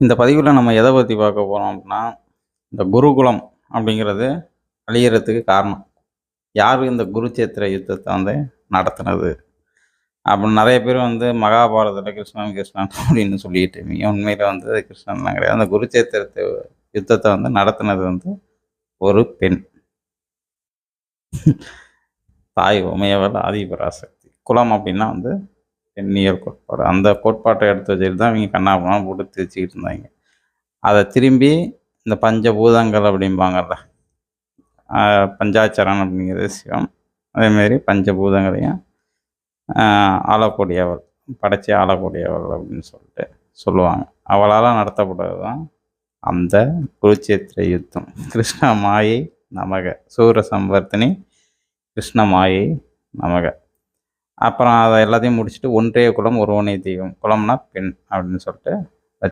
இந்த பதிவில் நம்ம எதை பற்றி பார்க்க போகிறோம் அப்படின்னா, இந்த குருகுலம் அப்படிங்கிறது அழியறதுக்கு காரணம். யார் இந்த குருச்சேத்திர யுத்தத்தை நடத்துனது அப்படின்னு நிறைய பேர் மகாபாரதத்தில் கிருஷ்ணன் கிருஷ்ணன் அப்படின்னு சொல்லிட்டு இருக்கீங்க. உண்மையில் கிருஷ்ணன்லாம் கிடையாது. அந்த குருச்சேத்திரத்தை யுத்தத்தை நடத்துனது ஒரு பெண். தாய் உமையவள் ஆதிபராசக்தி. குலம் அப்படின்னா பெண்ணியல் கோட்பாடு. அந்த கோட்பாட்டை எடுத்து வச்சுட்டு தான் இவங்க கண்ணாபுரம் போட்டு திரிச்சிக்கிட்டு இருந்தாங்க. அதை திரும்பி இந்த பஞ்சபூதங்கள் அப்படிம்பாங்கள்ல, பஞ்சாச்சரன் அப்படிங்கிறது சிவம். அதேமாரி பஞ்சபூதங்களையும் ஆளக்கூடியவள், படைச்சி ஆளக்கூடியவள் அப்படின்னு சொல்லிட்டு சொல்லுவாங்க. அவளால் நடத்தப்படுறது தான் அந்த குருச்சேத்திர யுத்தம். கிருஷ்ண மாயை நமக, சூர சம்வர்த்தினி கிருஷ்ண மாயை நமக. அப்புறம் அதை எல்லாத்தையும் முடிச்சுட்டு ஒன்றே குலம் ஒருவனே தெய்வம். குலம்னா பெண் அப்படின்னு சொல்லிட்டு